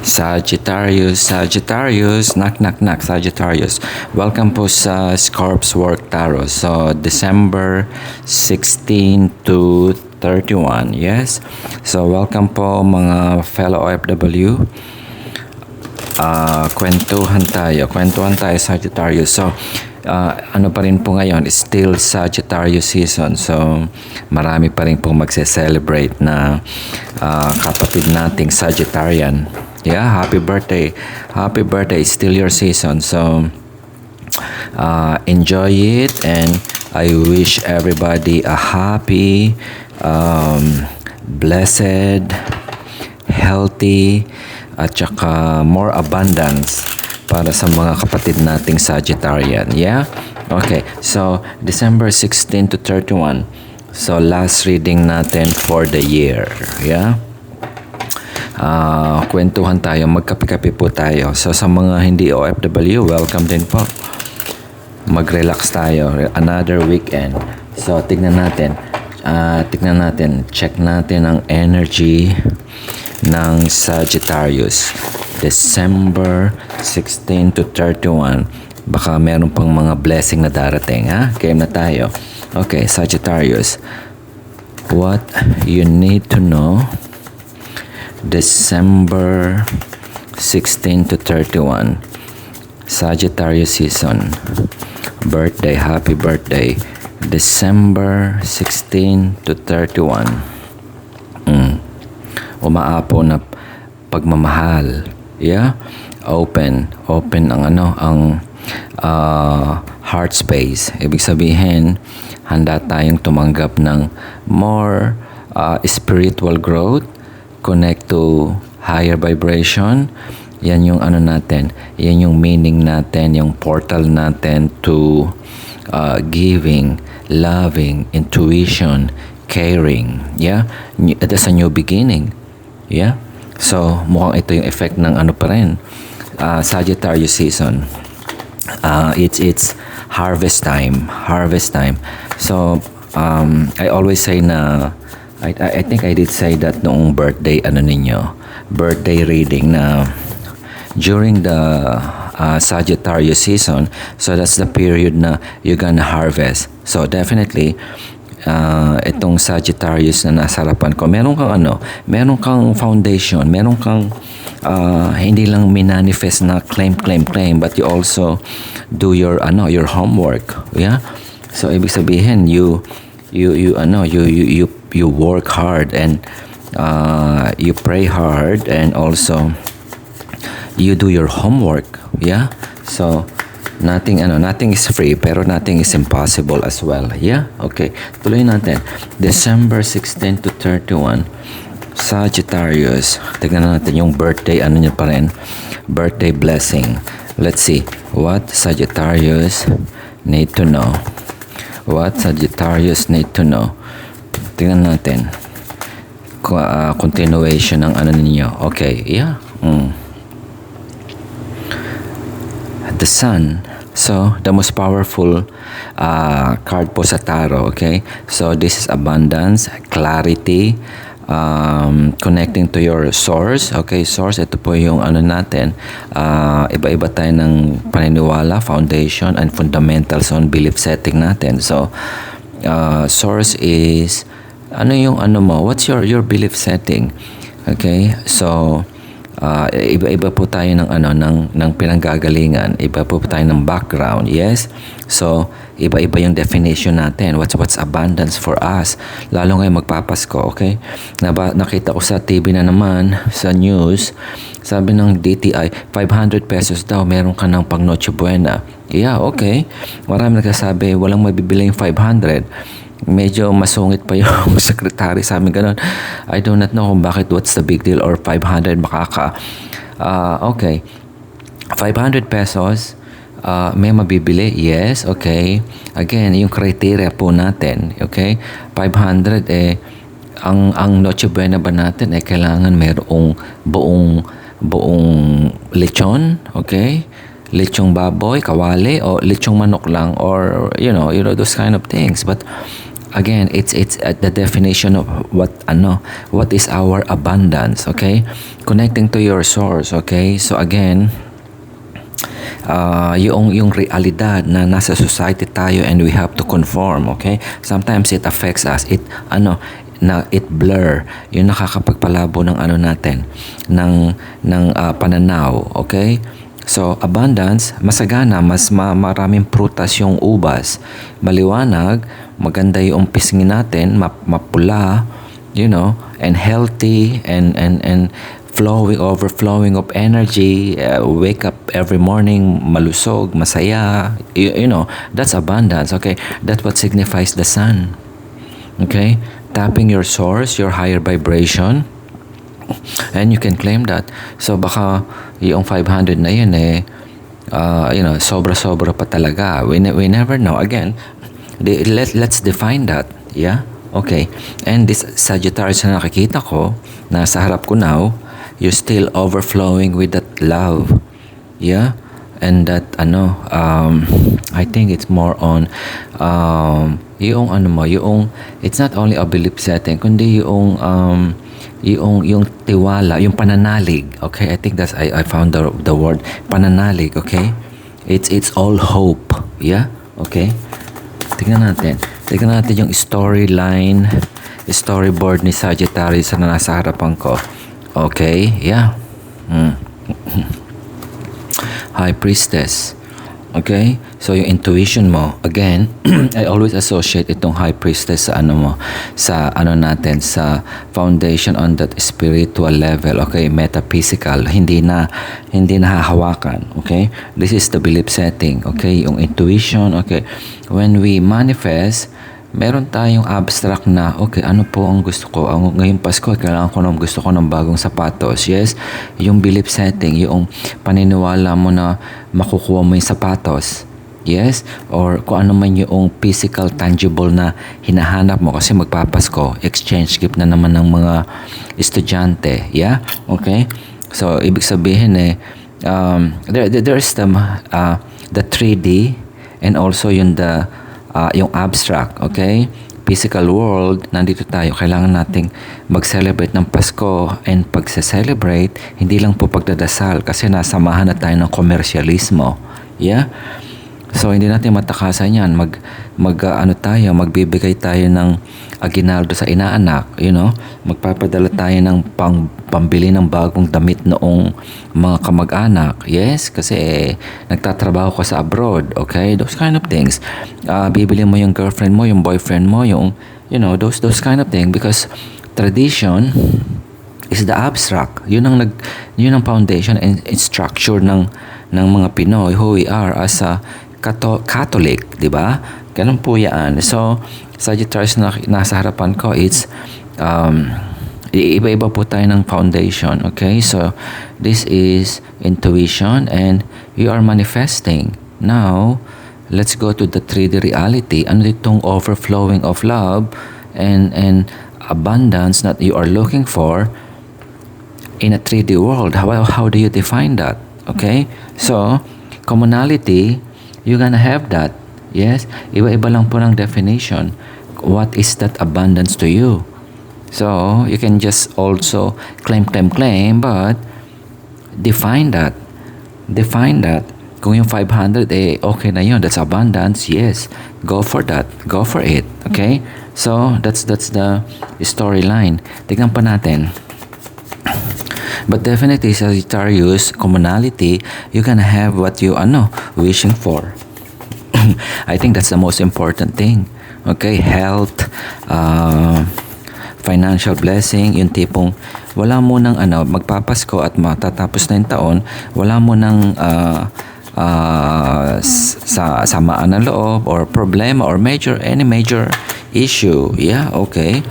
Sagittarius, Sagittarius, knock knock knock, Sagittarius. Welcome po sa Scorp's Work Tarot. So, December 16 to 31, yes? So, welcome po mga fellow OFW. Kwentuhan tayo Sagittarius. So, ano pa rin po ngayon, still Sagittarius season. So, marami pa rin pong magse-celebrate na kapatid nating Sagittarian. Yeah, happy birthday. Happy birthday. It's still your season. So, enjoy it, and I wish everybody a happy, blessed, healthy, at saka more abundance para sa mga kapatid nating Sagittarian. Yeah? Okay. So, December 16 to 31. So, last reading natin for the year. Yeah? Kwentuhan tayo, magkape-kape po tayo. So sa mga hindi OFW, welcome din po. Mag-relax tayo, another weekend. So tignan natin, check natin ang energy ng Sagittarius. December 16 to 31. Baka meron pang mga blessing na darating, ha? Game na tayo. Okay, Sagittarius. What you need to know December 16 to 31. Sagittarius season. Birthday, happy birthday. December 16 to 31. Umaapo na pagmamahal. Yeah? Open ang heart space. Ibig sabihin, handa tayong tumanggap ng more spiritual growth, connect to higher vibration. Yan yung natin, yan yung meaning natin, yung portal natin to giving, loving, intuition, caring. Yeah? It is a new beginning. Yeah? So, mukhang ito yung effect ng pa rin. Sagittarius season. It's harvest time. So, I always say na I think I did say that noong birthday birthday reading na during the Sagittarius season, so that's the period na you're gonna harvest. So definitely itong Sagittarius na nasa harapan ko, meron kang foundation, meron kang hindi lang minanifest na claim, but you also do your homework. Yeah? So ibig sabihin you work hard, and you pray hard, and also you do your homework. Yeah? So nothing is free, pero nothing is impossible as well. Yeah? Okay. Tuloy natin. December 16 to 31. Sagittarius. Tignan natin yung birthday niya pa rin. Birthday blessing. Let's see what Sagittarius need to know. What Sagittarius need to know. Tingnan natin. Continuation ng ninyo. Okay, yeah. The Sun. So, the most powerful card po sa tarot, okay? So, this is abundance, clarity, connecting to your source. Okay, source, ito po yung natin. Iba-iba tayo ng paniniwala, foundation, and fundamentals on belief setting natin. So, source is what's your belief setting? Okay? So, iba-iba po tayo ng pinanggagalingan, iba po tayo ng background. Yes? So, iba-iba yung definition natin. What's abundance for us? Lalo ngayon magpapasko, okay? Nakita ko sa TV na naman, sa news, sabi ng DTI, 500 pesos daw, meron ka ng pang Noche Buena. Yeah, okay. Marami nagsasabi, walang mabibili yung 500. Medyo masungit pa yung secretary sa amin, ganun. I do not know kung bakit, what's the big deal, or 500 okay. 500 pesos, may mabibili? Yes, okay. Again, yung criteria po natin, okay? 500, ang Noche Buena ba natin, kailangan mayroong buong lechon, okay? Lechong baboy, kawali, o lechong manok lang, or, you know, those kind of things. But, again, it's the definition of what is our abundance, okay? Connecting to your source, okay? So again, yung realidad na nasa society tayo and we have to conform, okay? Sometimes it affects us. It blur yung nakakapagpalabo ng natin ng pananaw, okay? So abundance, masagana, maraming prutas yung ubas, maliwanag, maganda yung pisngi natin, mapula, and healthy and overflowing of energy, wake up every morning malusog, masaya, that's abundance, okay? That's what signifies the sun, okay? Tapping your source, your higher vibration, and you can claim that. So baka yung 500 na yun sobra-sobra pa talaga. We never know. Again, let's define that. Yeah? Okay. And this Sagittarius na nakikita ko, nasa harap ko now, you're still overflowing with that love. Yeah? And that I think it's more on yung it's not only a belief setting kundi yung tiwala, yung pananalig, okay? I think I found the word pananalig, okay? It's all hope, yeah? Okay? Tingnan natin yung storyboard ni Sagittarius na nasa harapan ko. Okay, yeah. High Priestess. Okay? So, yung intuition mo, again, I always associate itong High Priestess sa natin, sa foundation on that spiritual level, okay? Metaphysical, hindi nahahawakan, okay? This is the belief setting, okay? Yung intuition, okay? When we manifest, meron tayong abstract na, okay, ano po ang gusto ko? Ngayong Pasko, gusto ko ng bagong sapatos. Yes, yung belief setting, yung paniniwala mo na makukuha mo yung sapatos. Yes, or kung ano man yung physical, tangible na hinahanap mo kasi magpapasko, exchange gift na naman ng mga estudyante. Yeah, okay? So, ibig sabihin there's the 3D and also yung abstract, okay? Physical world, nandito tayo. Kailangan nating mag-celebrate ng Pasko, and pag-celebrate, hindi lang po pagdadasal kasi nasamahan na tayo ng komersyalismo. Yeah? So, hindi natin matakasan yan. Magbibigay tayo ng aginaldo sa inaanak, magpapadala tayo ng pambili ng bagong damit noong mga kamag-anak. Yes, kasi nagtatrabaho ka sa abroad, okay? Those kind of things. Bibili mo yung girlfriend mo, yung boyfriend mo, those kind of things, because tradition is the abstract. Yun ang foundation and structure ng mga Pinoy, who we are as a Catholic, di ba? Ganun po yan. So, Sagittarius na nasa harapan ko, it's iba-iba po tayo ng foundation, okay? So, this is intuition and you are manifesting. Now, let's go to the 3D reality. Ano itong overflowing of love and abundance that you are looking for in a 3D world? How do you define that? Okay? So, commonality, you're gonna have that. Yes? Iba-iba lang po ng definition. What is that abundance to you? So, you can just also claim, but define that. Define that. Kung yung 500, okay na yun. That's abundance. Yes. Go for that. Go for it. Okay? So, that's the storyline. Tignan pa natin. But definitely, Sagittarius, commonality, you can have what you wishing for. I think that's the most important thing. Okay, health, financial blessing, yung tipong wala mo nang magpapasko at matatapos na yung taon, wala mo nang samaan ng loob or problema or any major issue. Yeah, okay.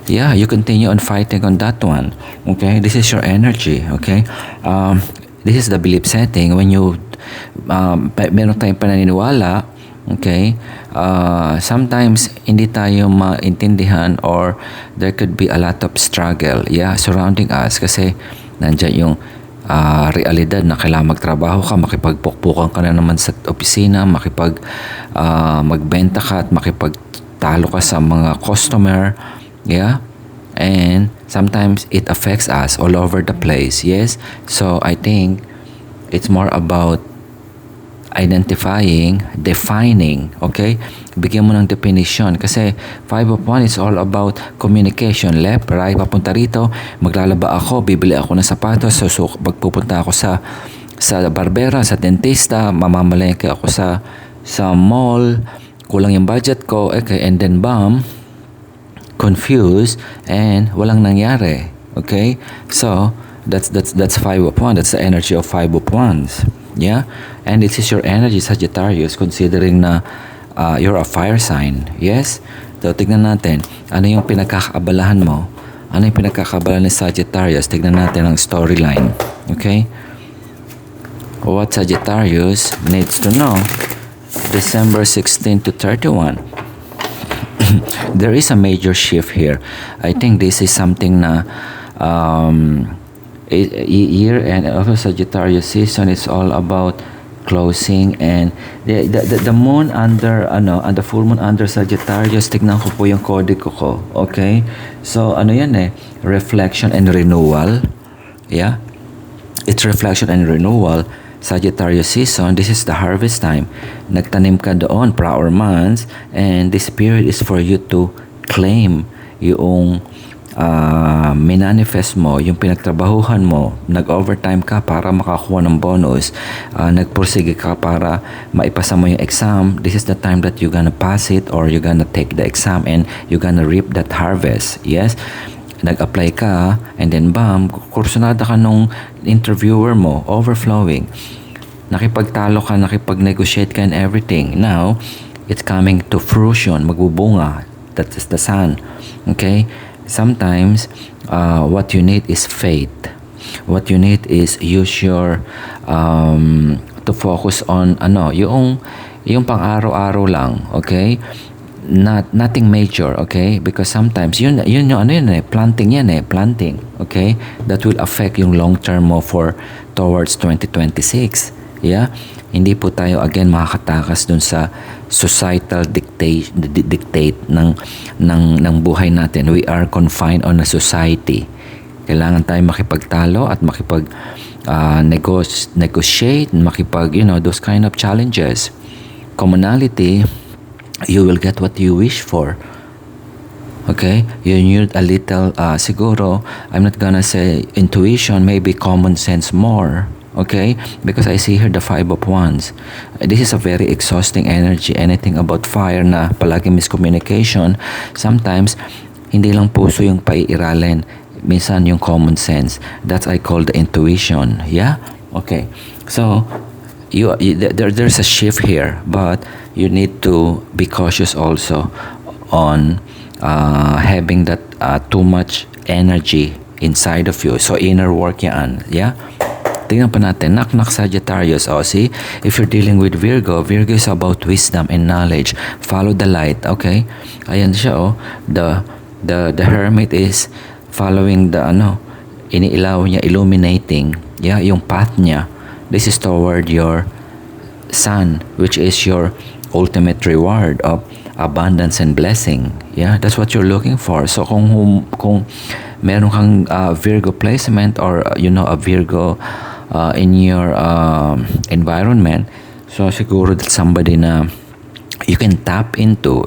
Yeah, you continue on fighting on that one. Okay, this is your energy. Okay, this is the belief setting. When you meron tayong pananiniwala, okay, sometimes hindi tayo maintindihan or there could be a lot of struggle, surrounding us kasi nandiyan yung realidad na kailangan magtrabaho ka, makipagpukpukan ka na naman sa opisina, magbenta ka at talo ka sa mga customer, yeah, and sometimes it affects us all over the place. Yes, so I think it's more about identifying, defining, okay? Bigyan mo ng definition kasi 5 of 1 is all about communication. Left, right, papunta rito, maglalaba ako, bibili ako ng sapatos, so magpupunta ako sa barbera, sa dentista, mamamalengke ako sa mall, kulang yung budget ko, okay, and then confused and walang nangyari. Okay? So, that's 5 of 1. That's the energy of 5 of 1s. Yeah? And this is your energy, Sagittarius, considering na you're a fire sign. Yes? So, tignan natin. Ano yung pinagkakaabalahan mo? Ano yung pinagkakaabalahan ni Sagittarius? Tignan natin ang storyline. Okay? What Sagittarius needs to know. December 16 to 31. There is a major shift here. I think this is something na year and also Sagittarius season is all about closing, and the moon under and the full moon under Sagittarius, tignan ko po yung code ko. Okay? So yan reflection and renewal. Yeah? It's reflection and renewal. Sagittarius season, this is the harvest time. Nagtanim ka doon, proper months, and this period is for you to claim yung minanifest mo, yung pinagtrabahuhan mo, nag-overtime ka para makakuha ng bonus, nagpursige ka para maipasa mo yung exam. This is the time that you're gonna pass it or you're gonna take the exam and you're gonna reap that harvest. Yes? Nag-apply ka and then kursunada ka nung interviewer mo, overflowing. Nakipagtalo ka, nakipag-negotiate ka and everything. Now, it's coming to fruition, magbubunga. That is the sun. Okay? Sometimes, what you need is faith. What you need is use your, to focus on, yung pang-araw-araw lang, okay? Nothing major, okay? Because sometimes, planting, okay? That will affect yung long-term mo towards 2026, yeah? Hindi po tayo again makakatakas dun sa societal dictate ng buhay natin. We are confined on a society. Kailangan tayo makipagtalo at negotiate, those kind of challenges. Commonality, you will get what you wish for. Okay? You need a little, siguro, I'm not gonna say intuition, maybe common sense more. Okay? Because I see here the 5 of 1s. This is a very exhausting energy. Anything about fire na palagi miscommunication, sometimes, hindi lang puso yung paiiralin. Minsan yung common sense. That's I call the intuition. Yeah? Okay. So, there's a shift here, but you need to be cautious also on having that too much energy inside of you. So, inner work yan. Yeah? Tingnan pa natin. Knock Sagittarius. See? If you're dealing with Virgo is about wisdom and knowledge. Follow the light. Okay? Ayan siya, The hermit is following the, iniilaw niya, illuminating. Yeah? Yung path niya. This is toward your sun, which is your ultimate reward of abundance and blessing. Yeah, that's what you're looking for. So kung meron kang Virgo placement or a Virgo in your environment, so siguro that somebody na you can tap into,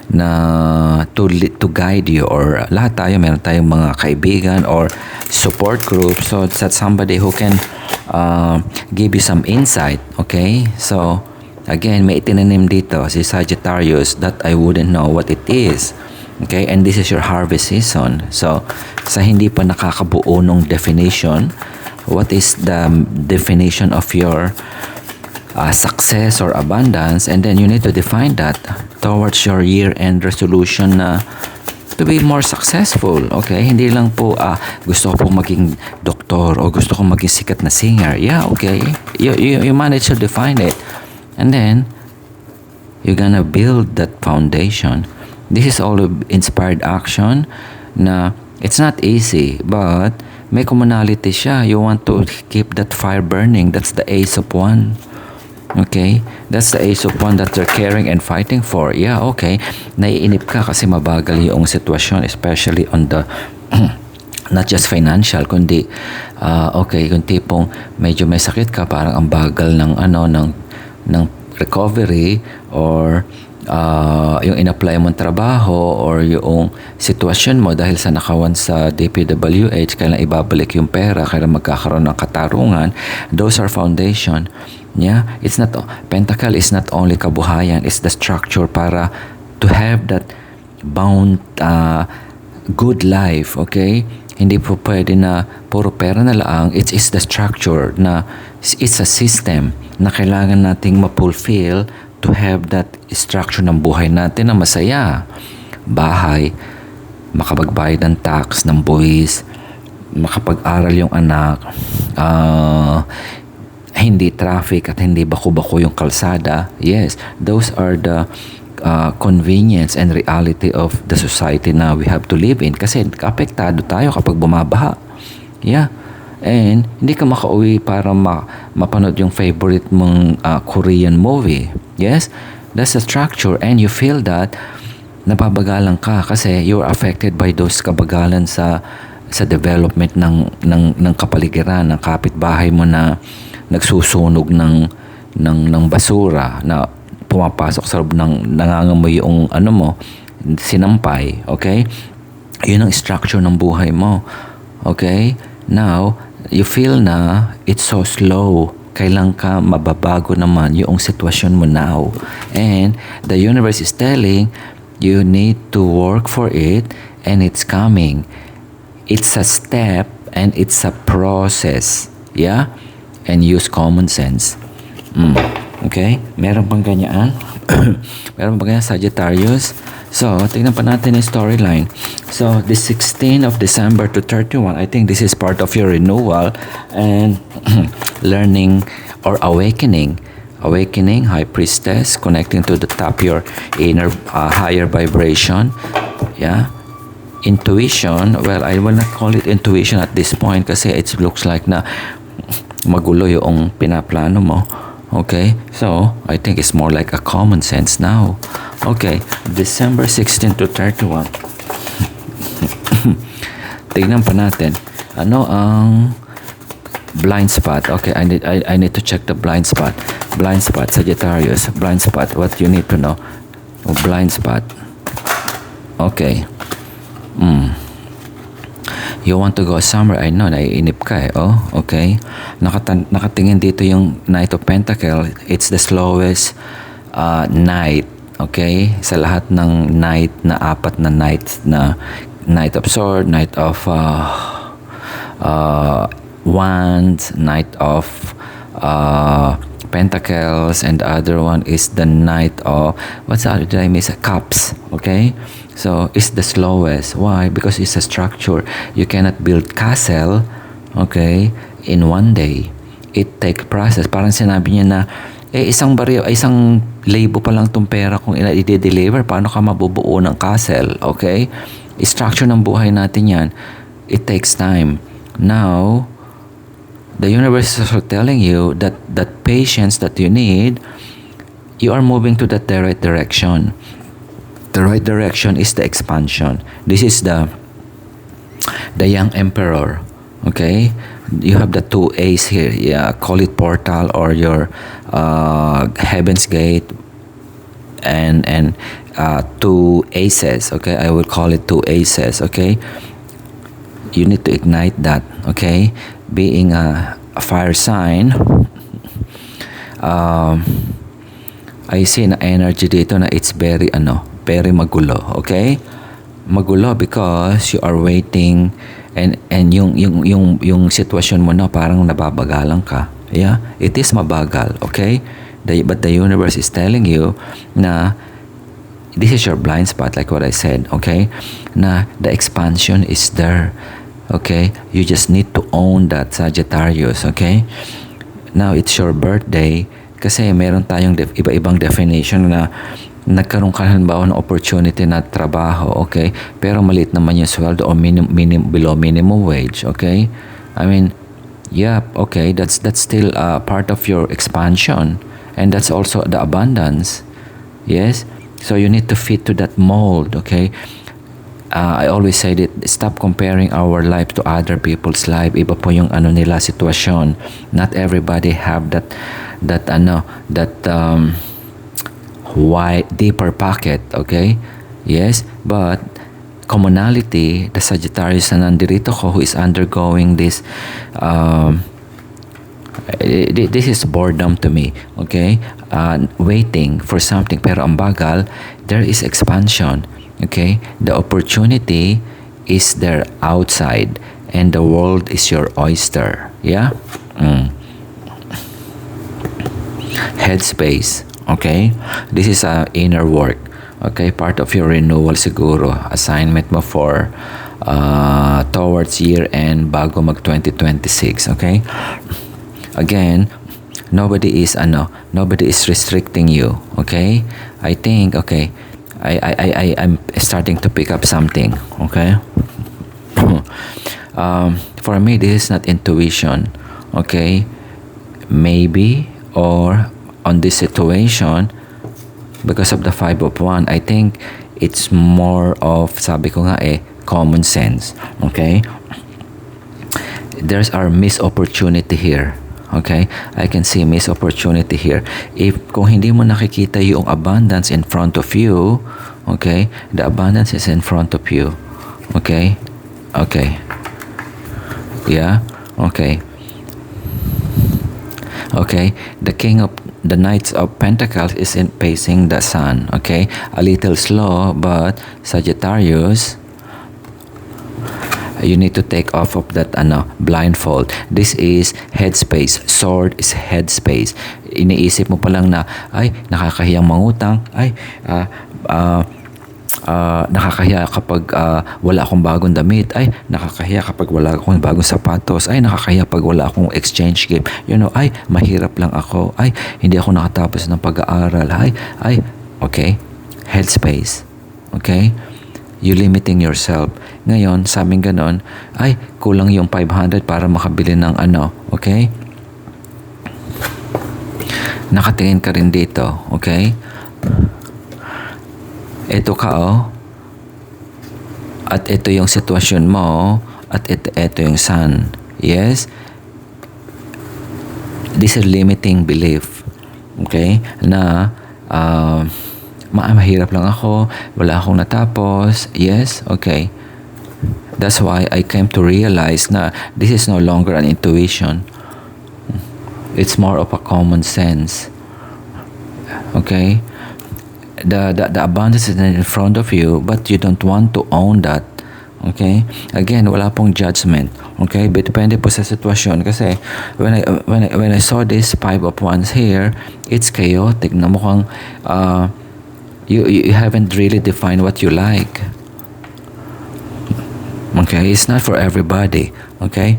na to guide you, or lahat tayo meron tayong mga kaibigan or support group, so that's somebody who can give you some insight. Okay, so again, may itinanim dito si Sagittarius that I wouldn't know what it is. Okay, and this is your harvest season. So sa hindi pa nakakabuo ng definition, what is the definition of your success or abundance, and then you need to define that towards your year-end resolution na to be more successful. Okay, hindi lang po gusto ko pong maging doktor o gusto kong maging sikat na singer. Yeah, okay, you manage to define it, and then you're gonna build that foundation. This is all inspired action na it's not easy, but may commonality siya. You want to keep that fire burning. That's the Ace of 1. Okay? That's the ace of one that they're caring and fighting for. Yeah, okay. Naiinip ka kasi mabagal yung sitwasyon, especially on the not just financial, kundi okay, kung tipong medyo may sakit ka, parang ang bagal ng ng recovery, or yung in-apply mong trabaho, or yung sitwasyon mo dahil sa nakawan sa DPWH, kailan ibabalik yung pera, kailan magkakaroon ng katarungan. Those are foundation. Yeah, it's not, Pentacle is not only kabuhayan, it's the structure para to have that bound good life, okay? Hindi po pwede na puro pera na lang. It is the structure na it's a system na kailangan nating ma-fulfill to have that structure ng buhay natin na masaya. Bahay, makapagbayad ng tax, ng buwis, makapag-aral yung anak, hindi traffic at hindi bako-bako yung kalsada. Yes, those are the convenience and reality of the society na we have to live in, kasi apektado tayo kapag bumabaha. Yeah. And hindi ka makauwi para mapanood yung favorite mong Korean movie. Yes, that's the structure, and you feel that nababagalan ka kasi you're affected by those kabagalan sa development ng kapaligiran, ng kapitbahay mo na nagsusunog ng basura, na pumapasok sa loob ng nangangamoy yung mo, sinampay. Okay? Yun ang structure ng buhay mo. Okay? Now, you feel na it's so slow. Kailan ka mababago naman yung sitwasyon mo now. And the universe is telling you need to work for it, and it's coming. It's a step and it's a process. Yeah? And use common sense. Okay? Meron pang ganyan? Meron pang ganyan, Sagittarius? So, tingnan pa natin yung storyline. So, the 16th of December to 31, I think this is part of your renewal and learning or awakening. Awakening, High Priestess, connecting to the top, your inner higher vibration. Yeah? Intuition, well, I will not call it intuition at this point kasi it looks like na magulo yung pinaplano mo. Okay, so I think it's more like a common sense now. Okay, December 16 to 31. Tingnan pa natin. Ano ang blind spot? Okay, I need to check the blind spot. Blind spot, Sagittarius. Blind spot, what you need to know. Blind spot. Okay. You want to go somewhere? I know, naiinip ka eh. Oh, okay. Nakatingin dito yung Knight of Pentacle. It's the slowest night. Okay? Sa lahat ng night na apat na nights na Knight of Swords, Knight of Wands, Knight of Pentacles, and the other one is the Knight of, what's the other? Did I miss? Cups. Okay? So, it's the slowest. Why? Because it's a structure. You cannot build castle, okay, in one day. It takes process. Parang sinabi niya na, isang libo pa lang tong pera kung i-deliver. Paano ka mabubuo ng castle, okay? Structure ng buhay natin yan. It takes time. Now, the universe is also telling you that that patience that you need, you are moving to that right direction. The right direction is the expansion. This is the young emperor. Okay, you have the two A's here. Yeah, call it portal or your heaven's gate, and two aces. Okay, I will call it two aces. Okay, you need to ignite that. Okay, being a fire sign. I see na energy dito na it's very very magulo, okay? Magulo because you are waiting and yung sitwasyon mo na parang nababagalan ka. Yeah, it is mabagal, okay? But the universe is telling you na this is your blind spot, like what I said, okay? Na the expansion is there, okay? You just need to own that, Sagittarius, okay? Now it's your birthday kasi meron tayong iba-ibang definition na nagkaroon ka halimbawa ng opportunity na trabaho, okay? Pero maliit naman yung sweldo o below minimum wage, okay? I mean, yeah, okay, that's still part of your expansion And that's also the abundance. Yes? So you need to fit to that mold, okay? I always say that stop comparing our life to other people's life. Iba po yung ano nila sitwasyon. Not everybody have that wide deeper pocket, okay? Yes, but commonality, the Sagittarius na nandirito ko who is undergoing this this is boredom to me, okay? Waiting for something, pero ang bagal, there is expansion, okay? The opportunity is there outside, and the world is your oyster, yeah? Headspace, okay? This is inner work, okay? Part of your renewal siguro, assignment mo for towards year end bago mag 2026, okay? Again, nobody is restricting you, okay? I think, okay, I'm starting to pick up something, okay? For me, this is not intuition, okay? Maybe, or on this situation, because of the 5 of Wands, I think it's more of, sabi ko nga common sense, okay? There's our missed opportunity here. Okay? I can see missed opportunity here. Kung hindi mo nakikita yung abundance in front of you, okay? The abundance is in front of you. Okay? Okay. Yeah? Okay. Okay? The Knights of Pentacles is facing the Sun. Okay? A little slow, but Sagittarius, you need to take off of that blindfold. This is headspace. Sword is headspace. Iniisip mo pa lang na, ay, nakakahiyang mangutang, ay, nakakahiya kapag wala akong bagong damit, ay, nakakahiya kapag wala akong bagong sapatos, ay, nakakahiya pag wala akong exchange gift, ay, mahirap lang ako, ay, hindi ako nakatapos ng pag-aaral, ay, okay, headspace, okay? You limiting yourself. Ngayon, sabing ganon, ay, kulang yung 500 para makabili ng okay? Nakatingin ka rin dito, okay? Ito ka, at ito yung sitwasyon mo, at ito yung Sun. Yes? This is limiting belief, okay? Na, mahirap lang ako, wala akong natapos. Yes, okay. That's why I came to realize na this is no longer an intuition. It's more of a common sense. Okay? The abundance is in front of you, but you don't want to own that. Okay? Again, wala pong judgment. Okay? But depende po sa sitwasyon kasi when I saw this 5 of Wands here, it's chaotic na mukhang you haven't really defined what you like. Okay, it's not for everybody. Okay,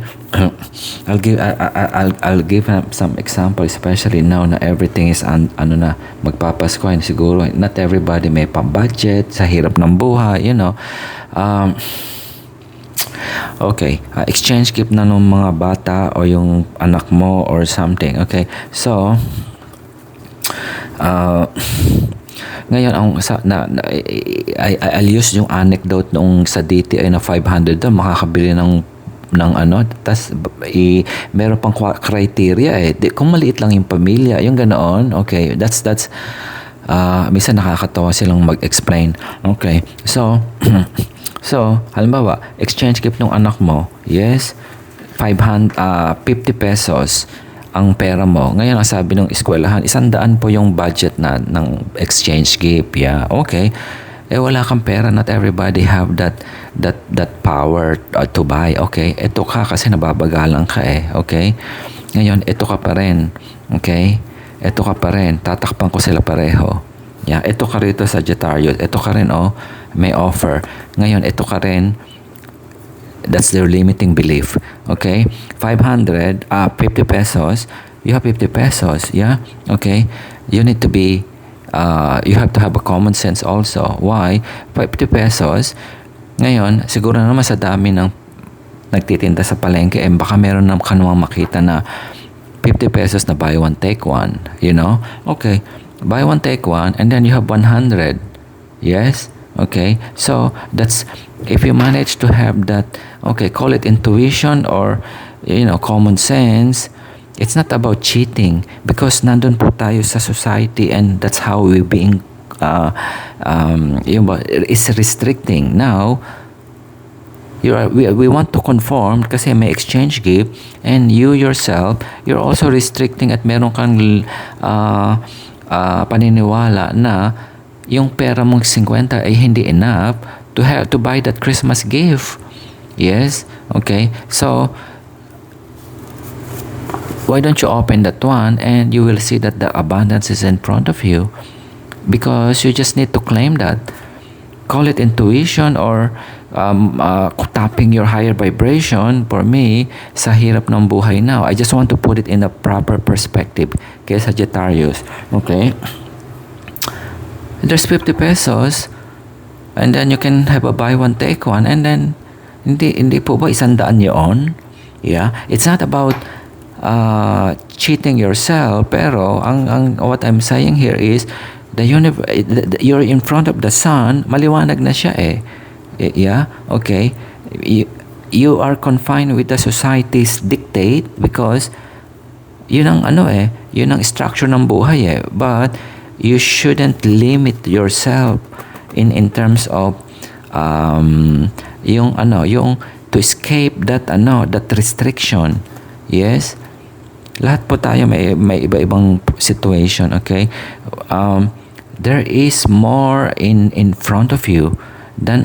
I'll give some example, especially now na everything is na magpapasko, siguro not everybody may pambudget sa hirap ng buhay, okay, exchange gift na ng mga bata o yung anak mo or something. Okay, so ngayon, I'll use yung anecdote nung sa DTI na 500 doon, makakabili ng tas meron pang criteria kung maliit lang yung pamilya, yung ganoon, okay, that's minsan nakakatawa silang mag-explain. Okay, so halimbawa, exchange gift ng anak mo, yes, 50 pesos ang pera mo. Ngayon, ang sabi ng eskwelahan, 100 po yung budget ng exchange gift. Yeah, okay. Wala kang pera. Not everybody have that power to buy. Okay, ito ka kasi nababagalan ka okay. Ngayon, ito ka pa rin. Okay, ito ka pa rin. Tatakpan ko sila pareho. Yeah, ito ka rito, Sagittarius. Ito ka rin, may offer. Ngayon, ito ka rin. That's their limiting belief. Okay? 50 pesos. You have 50 pesos. Yeah? Okay? You need to be, you have to have a common sense also. Why? 50 pesos. Ngayon, siguro naman sa dami ng nagtitinda sa palengke, baka meron ka namang makita na 50 pesos na buy one, take one. You know? Okay. Buy one, take one, and then you have 100. Yes? Okay. So, that's, if you manage to have that, okay, call it intuition or, common sense, it's not about cheating because nandun po tayo sa society and that's how we being, it's restricting. Now, we want to conform kasi may exchange gift and you yourself, you're also restricting at meron kang paniniwala na yung pera mong 50 ay hindi enough to buy that Christmas gift. Yes? Okay? So, why don't you open that one and you will see that the abundance is in front of you because you just need to claim that. Call it intuition or tapping your higher vibration. For me, sa hirap ng buhay now, I just want to put it in a proper perspective kay Sagittarius. Okay? There's 50 pesos and then you can have a buy one, take one and then hindi po ba 100 yun? Yeah? It's not about cheating yourself pero ang what I'm saying here is you're in front of the sun, maliwanag na siya eh. Yeah, okay. You are confined with the society's dictate because yun ang yun ang structure ng buhay eh. But you shouldn't limit yourself in terms of yung to escape that restriction. Yes. Lahat po tayo may iba-ibang situation, okay? There is more in front of you than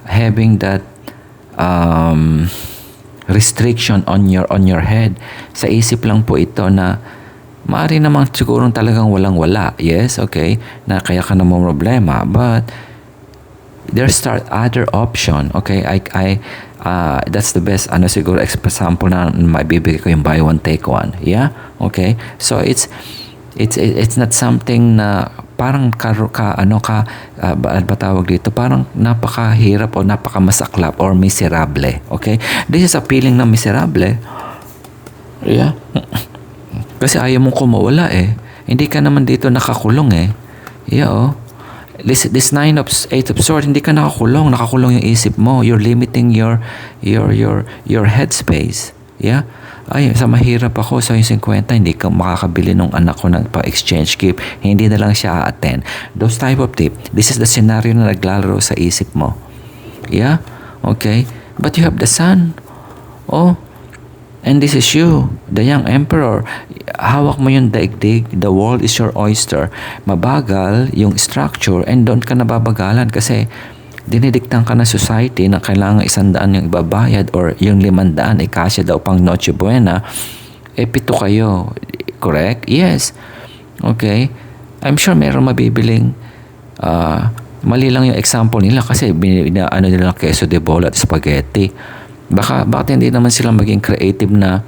having that restriction on your head. Sa isip lang po ito na maaari namang siguro talagang walang-wala. Yes, okay? Na kaya ka namang problema. But there's other option. Okay? That's the best siguro example na maibibigay ko yung buy one, take one. Yeah? Okay? So it's not something na parang tawag dito, parang napakahirap o napakamasaklap or miserable. Okay? This is a feeling na miserable. Yeah. Kasi ayaw mong kumawala eh. Hindi ka naman dito nakakulong eh. Yeah, oh. This eight of swords, hindi ka nakakulong yung isip mo. You're limiting your headspace. Yeah? Ay, sa mahirap ako, so yung 50, hindi ka makakabili nung anak ko ng pa-exchange gift. Hindi na lang siya a-attend. Those type of tip. This is the scenario na naglalaro sa isip mo. Yeah? Okay? But you have the sun. Oh. And this is you, the young emperor. Hawak mo yung daigdig. The world is your oyster. Mabagal yung structure and don't ka nababagalan kasi dinidiktan ka na society na kailangan 100 yung ibabayad or yung 500 kasya daw pang Noche Buena, 7 kayo. Correct? Yes. Okay. I'm sure meron mabibiling mali lang yung example nila kasi nila queso de bola at spaghetti. Bakit hindi naman sila maging creative na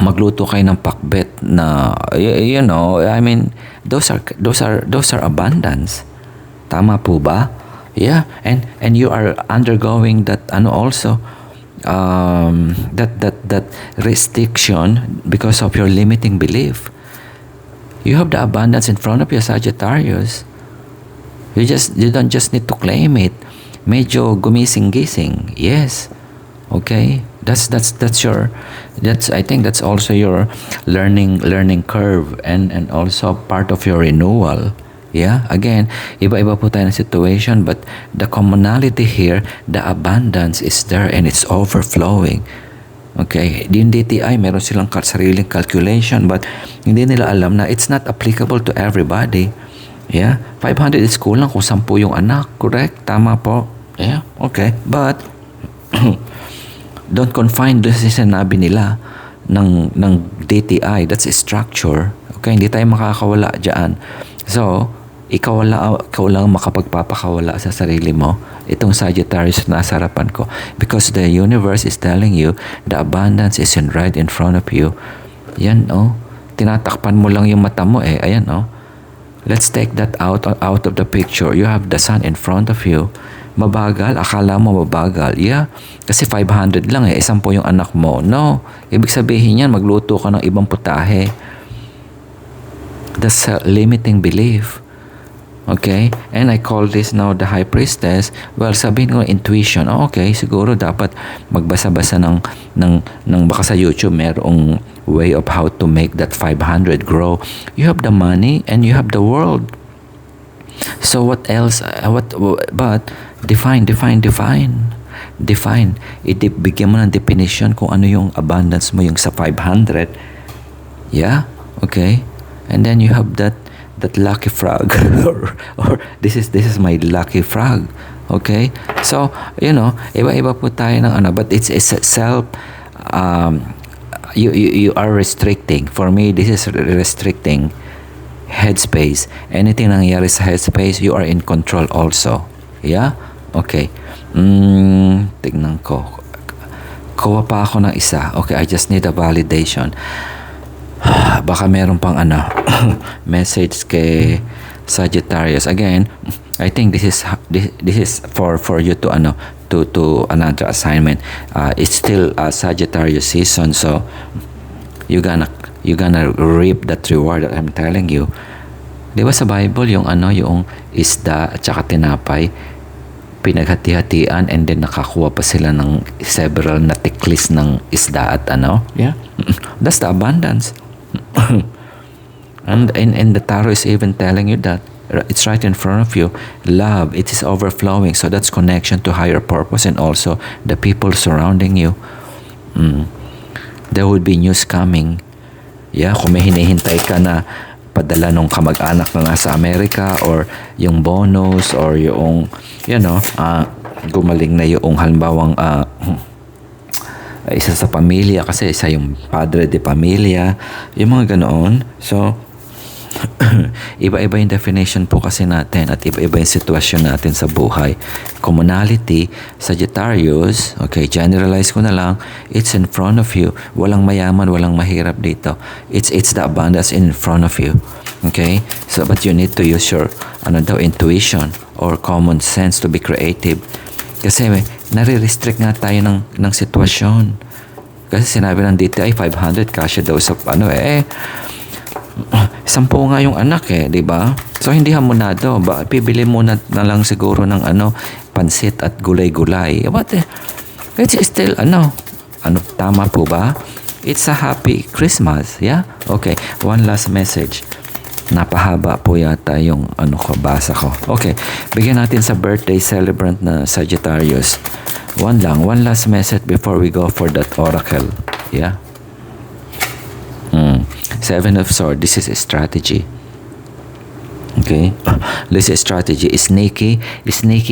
magluto kayo ng pakbet na I mean those are abundance. Tama po ba? Yeah, and you are undergoing that also that restriction because of your limiting belief. You have the abundance in front of you, Sagittarius. You don't just need to claim it. Medyo gumising-gising. Yes. Okay? That's I think that's also your learning curve and also part of your renewal. Yeah, again, iba-iba po tayo ng situation but the commonality here, the abundance is there and it's overflowing. Okay, yung DTI, meron silang sariling calculation but hindi nila alam na it's not applicable to everybody. Yeah, 500 is kulang kung 10 yung anak, correct? Tama po. Yeah, okay. But don't confine doon sa sinabi nila ng DTI, that's a structure. Okay, hindi tayo makakawala diyan. So, ikaw lang makapagpapakawala sa sarili mo. Itong Sagittarius na nasa harapan ko. Because the universe is telling you the abundance is right in front of you. Yan, oh. Tinatakpan mo lang yung mata mo eh. Ayan, oh. Let's take that out of the picture. You have the sun in front of you. Mabagal? Akala mo mabagal? Yeah. Kasi 500 lang eh. 10 yung anak mo. No. Ibig sabihin yan, magluto ka ng ibang putahe. That's a limiting belief. Okay? And I call this now the high priestess. Well, sabihin ko intuition. Okay, siguro dapat magbasa-basa ng baka sa YouTube merong way of how to make that 500 grow. You have the money and you have the world. So what else? But define. Bigyan mo ng definition kung ano yung abundance mo yung sa 500. Yeah? Okay? And then you have that lucky frog or this is my lucky frog. Okay? So, iba-iba po tayo ng but it's self you are restricting. For me, this is restricting headspace. Anything nangyari sa headspace, you are in control also. Yeah? Okay. Tignan ko. Kuha pa ako ng isa. Okay, I just need a validation. Baka meron pang message kay Sagittarius. Again, I think this is for you to to another assignment. It's still Sagittarius season, so you gonna reap that reward that I'm telling you. Di ba sa Bible yung yung isda at saka tinapay pinaghati-hatian and then nakakuha pa sila ng several na tiklis ng isda at yeah, that's the abundance. And the tarot is even telling you that it's right in front of you. Love, it is overflowing. So that's connection to higher purpose and also the people surrounding you. There will be news coming. Yeah, kung may hinihintay ka na padala nung kamag-anak na nasa Amerika or yung bonus or yung gumaling na yung halimbawang isa sa pamilya kasi isa yung padre de pamilya, yung mga ganoon. So iba-iba yung definition po kasi natin at iba-iba yung sitwasyon natin sa buhay. Commonality, Sagittarius, okay, generalize ko na lang, it's in front of you. Walang mayaman, walang mahirap dito. It's the abundance in front of you. Okay? So, but you need to use your intuition or common sense to be creative. Kasi nare-restrict nga tayo ng sitwasyon. Kasi sinabi ng dito ay 500 kasya daw sa 10 nga yung anak di ba? So hindi hamonado, pibili muna na lang siguro ng pansit at gulay-gulay. But it's still tama po ba? It's a happy Christmas, yeah? Okay, one last message. Napahaba po yata yung basa ko. Okay, bigyan natin sa birthday celebrant na Sagittarius. One last message before we go for that oracle. Yeah? Seven of Swords, this is a strategy. Okay? This is strategy. Is sneaky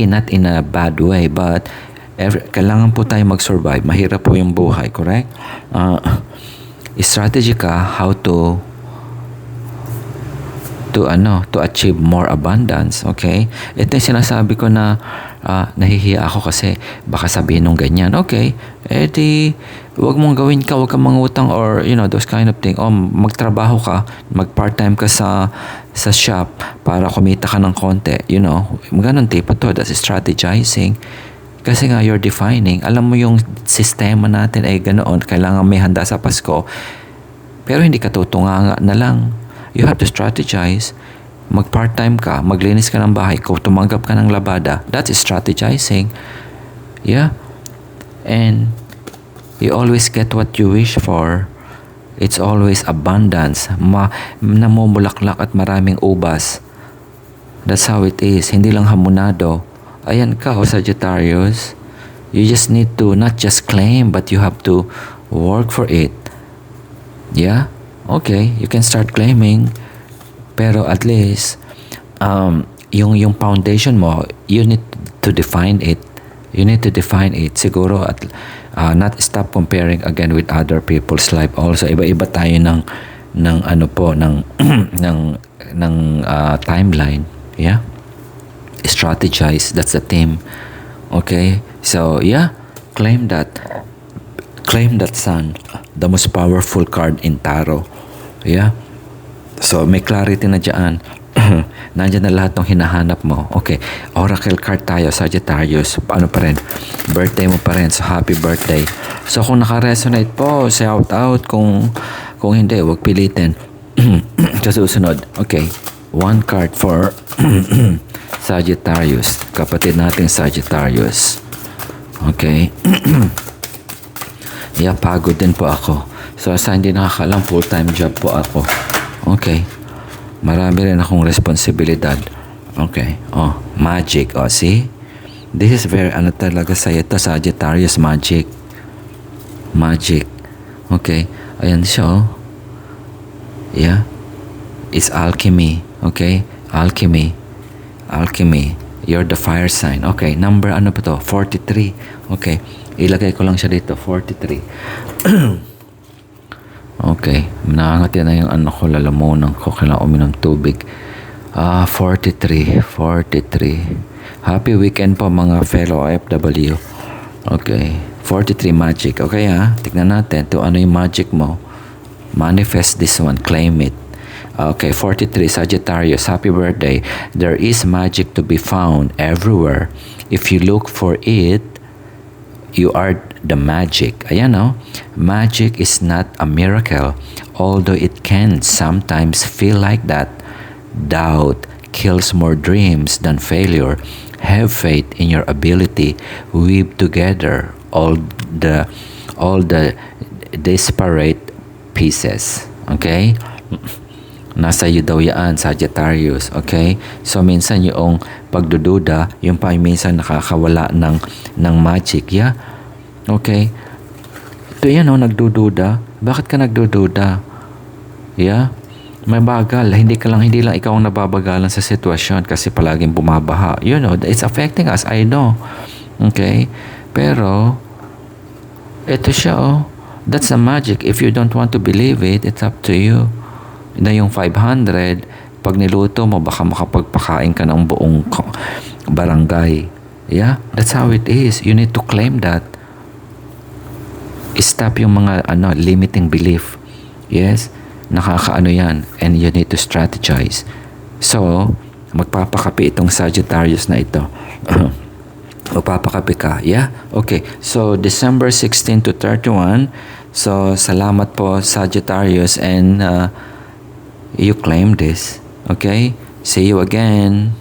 not in a bad way, but kailangan po tayo mag-survive. Mahirap po yung buhay, correct? Strategy ka how to achieve more abundance, okay? Ito yung sinasabi ko na nahihiya ako kasi baka sabihin nung ganyan, okay, wag mong gawin ka, wag kang mangutang or those kind of thing. Magtrabaho ka, mag-part-time ka sa shop para kumita ka ng konti, ganun tipo to. That's strategizing. Kasi nga you're defining, alam mo yung sistema natin ay ganoon, kailangan may handa sa Pasko pero hindi ka tutunganga na lang. You have to strategize. Mag-part-time ka, maglinis ka ng bahay, kung tumanggap ka ng labada, that is strategizing. Yeah? And you always get what you wish for. It's always abundance. Namumulaklak at maraming ubas. That's how it is. Hindi lang hamonado. Ayan ka, Sagittarius. You just need to not just claim, but you have to work for it. Yeah? Okay, you can start claiming. Pero at least, yung foundation mo, you need to define it. You need to define it. Siguro at not stop comparing again with other people's life also. Iba-iba tayo ng timeline. Yeah? Strategize. That's the theme. Okay? So, yeah. Claim that sun. The most powerful card in tarot. Yeah? So, may clarity na dyan. Nandiyan na lahat ng hinahanap mo. Okay. Oracle card tayo, Sagittarius. Ano pa rin? Birthday mo pa rin. So, happy birthday. So, kung naka-resonate po, shout out. Kung hindi, huwag pilitin. Sa susunod. Okay. One card for Sagittarius. Kapatid nating Sagittarius. Okay. Yeah, pagod din po ako. So, sa hindi nakakalang full-time job po ako. Okay. Marami rin akong responsibilidad. Okay. Oh, magic. Oh, see? This is very, ano talaga sa'yo ito, Sagittarius, magic. Magic. Okay. Ayan siya, oh. Yeah. It's alchemy. Okay? Alchemy. Alchemy. You're the fire sign. Okay. Number, ano pa to? 43. Okay. Ilagay ko lang siya dito. 43. Okay. Nakangati na yung ano ko, lalamunan ko. Kailangan uminom tubig. 43. 43. Happy weekend po mga fellow OFW. Okay. 43 magic. Okay ha? Tignan natin. To ano yung magic mo. Manifest this one. Claim it. Okay. 43. Sagittarius. Happy birthday. There is magic to be found everywhere. If you look for it, you are the magic. Ayan, no? Magic is not a miracle, although it can sometimes feel like that. Doubt kills more dreams than failure. Have faith in your ability. Weave together all the disparate pieces. Okay? Nasa iyo daw yan, Sagittarius. Okay? So, minsan yung pagdududa, yung pa minsan nakakawala ng magic. Yeah? Okay? Ito yan, nagdududa. Bakit ka nagdududa? Yeah? May bagal. Hindi lang ikaw ang nababagalan sa sitwasyon kasi palaging bumabaha. You know, it's affecting us. I know. Okay? Pero, ito siya, oh. That's the magic. If you don't want to believe it, it's up to you. Na yung 500, pag niluto mo, baka makapagpakain ka ng buong barangay. Yeah? That's how it is. You need to claim that. Stop yung mga limiting belief. Yes? Nakakaano yan. And you need to strategize. So, magpapakapi itong Sagittarius na ito. Magpapakapi ka. Yeah? Okay. So, December 16 to 31. So, salamat po Sagittarius and you claim this. Okay? See you again.